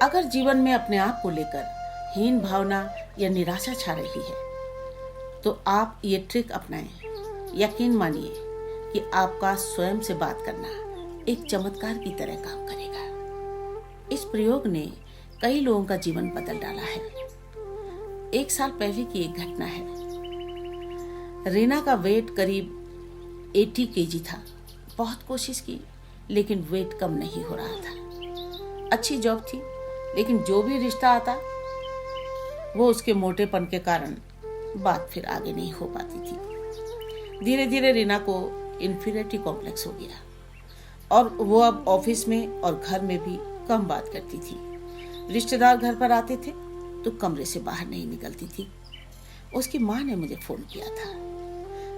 अगर जीवन में अपने आप को लेकर हीन भावना या निराशा छा रही है तो आप ये ट्रिक अपनाएं। यकीन मानिए कि आपका स्वयं से बात करना एक चमत्कार की तरह काम करेगा। इस प्रयोग ने कई लोगों का जीवन बदल डाला है। 1 साल पहले की एक घटना है। रीना का वेट करीब 80 केजी था। बहुत कोशिश की लेकिन वेट कम नहीं हो रहा था। अच्छी जॉब थी लेकिन जो भी रिश्ता आता वो उसके मोटेपन के कारण बात फिर आगे नहीं हो पाती थी। धीरे धीरे रीना को इन्फीरियरिटी कॉम्प्लेक्स हो गया और वो अब ऑफिस में और घर में भी कम बात करती थी। रिश्तेदार घर पर आते थे तो कमरे से बाहर नहीं निकलती थी। उसकी माँ ने मुझे फ़ोन किया था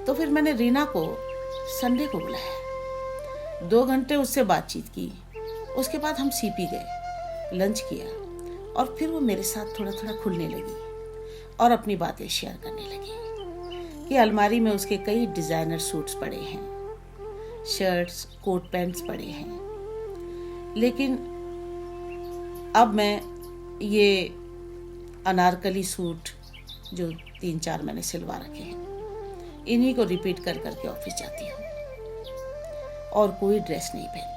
तो फिर मैंने रीना को संडे को बुलाया। 2 घंटे उससे बातचीत की। उसके बाद हम सीपी गए, लंच किया और फिर वो मेरे साथ थोड़ा थोड़ा खुलने लगी और अपनी बातें शेयर करने लगी कि अलमारी में उसके कई डिज़ाइनर सूट्स पड़े हैं, शर्ट्स, कोट पैंट्स पड़े हैं, लेकिन अब मैं ये अनारकली सूट जो 3-4 मैंने सिलवा रखे हैं इन्हीं को रिपीट कर करके ऑफिस जाती हूँ और कोई ड्रेस नहीं पहनती।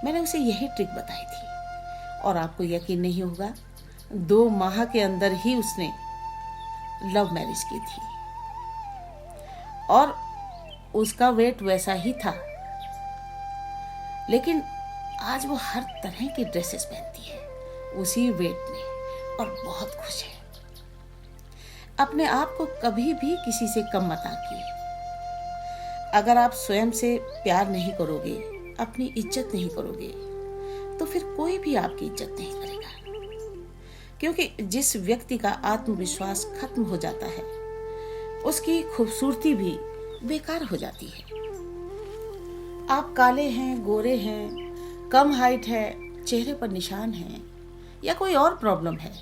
मैंने उसे यही ट्रिक बताई थी और आपको यकीन नहीं होगा 2 माह के अंदर ही उसने लव मैरिज की थी और उसका वेट वैसा ही था, लेकिन आज वो हर तरह की ड्रेसेस पहनती है उसी वेट में और बहुत खुश है। अपने आप को कभी भी किसी से कम मत आंकिए। अगर आप स्वयं से प्यार नहीं करोगे, अपनी इज्जत नहीं करोगे तो फिर कोई भी आपकी इज्जत नहीं करेगा, क्योंकि जिस व्यक्ति का आत्मविश्वास खत्म हो जाता है उसकी खूबसूरती भी बेकार हो जाती है। आप काले हैं, गोरे हैं, कम हाइट है, चेहरे पर निशान हैं या कोई और प्रॉब्लम है,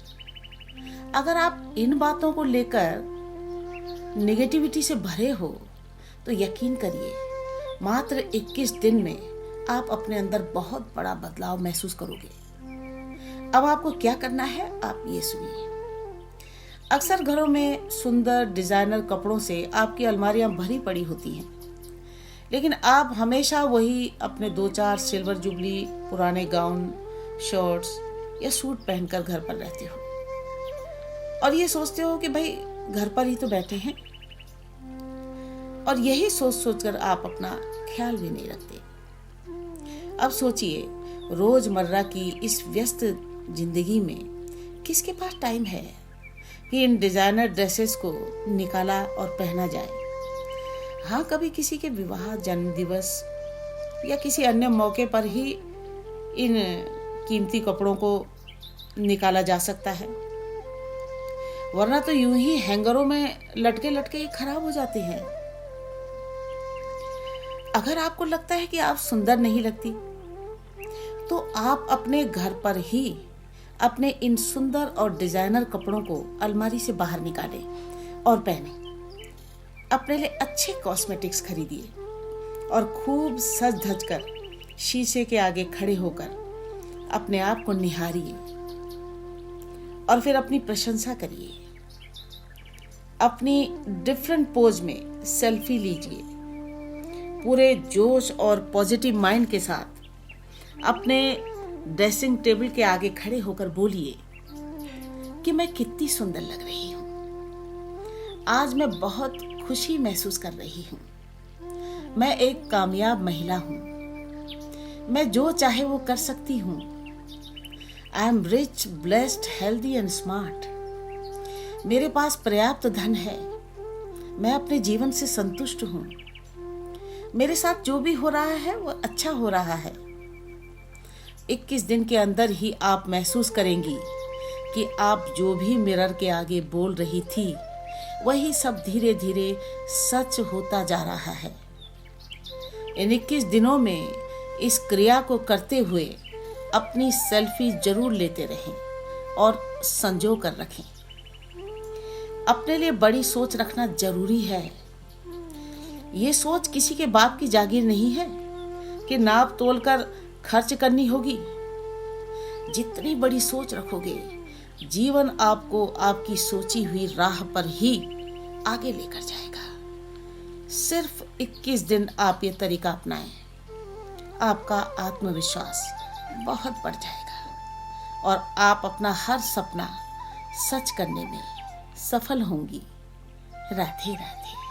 अगर आप इन बातों को लेकर नेगेटिविटी से भरे हो तो यकीन करिए मात्र 21 दिन में आप अपने अंदर बहुत बड़ा बदलाव महसूस करोगे। अब आपको क्या करना है आप ये सुनिए। अक्सर घरों में सुंदर डिजाइनर कपड़ों से आपकी अलमारियां भरी पड़ी होती हैं, लेकिन आप हमेशा वही अपने 2-4 सिल्वर जुबली पुराने गाउन, शर्ट्स या सूट पहनकर घर पर रहते हो और ये सोचते हो कि भाई घर पर ही तो बैठे हैं, और यही सोच सोचकर आप अपना ख्याल भी नहीं रखते। अब सोचिए रोजमर्रा की इस व्यस्त जिंदगी में किसके पास टाइम है कि इन डिजाइनर ड्रेसेस को निकाला और पहना जाए। हाँ, कभी किसी के विवाह, जन्मदिवस या किसी अन्य मौके पर ही इन कीमती कपड़ों को निकाला जा सकता है, वरना तो यूं ही हैंगरों में लटके लटके ही खराब हो जाते हैं। अगर आपको लगता है कि आप सुंदर नहीं लगती तो आप अपने घर पर ही अपने इन सुंदर और डिजाइनर कपड़ों को अलमारी से बाहर निकालें और पहने। अपने लिए अच्छे कॉस्मेटिक्स खरीदिए और खूब सज धज कर शीशे के आगे खड़े होकर अपने आप को निहारिए और फिर अपनी प्रशंसा करिए। अपनी डिफरेंट पोज में सेल्फी लीजिए। पूरे जोश और पॉजिटिव माइंड के साथ अपने ड्रेसिंग टेबल के आगे खड़े होकर बोलिए कि मैं कितनी सुंदर लग रही हूँ, आज मैं बहुत खुशी महसूस कर रही हूँ, मैं एक कामयाब महिला हूँ, मैं जो चाहे वो कर सकती हूँ, I am rich, blessed, healthy and smart, मेरे पास पर्याप्त धन है, मैं अपने जीवन से संतुष्ट हूँ, मेरे साथ जो भी हो रहा है वो अच्छा हो रहा है। 21 दिन के अंदर ही आप महसूस करेंगी कि आप जो भी मिरर के आगे बोल रही थी वही सब धीरे धीरे सच होता जा रहा है। इन 21 दिनों में इस क्रिया को करते हुए अपनी सेल्फी जरूर लेते रहें और संजो कर रखें। अपने लिए बड़ी सोच रखना जरूरी है। ये सोच किसी के बाप की जागीर नहीं है कि नाप तोल कर खर्च करनी होगी। जितनी बड़ी सोच रखोगे, जीवन आपको आपकी सोची हुई राह पर ही आगे लेकर जाएगा। सिर्फ 21 दिन आप ये तरीका अपनाएं, आपका आत्मविश्वास बहुत बढ़ जाएगा और आप अपना हर सपना सच करने में सफल होंगी। राधे राधे।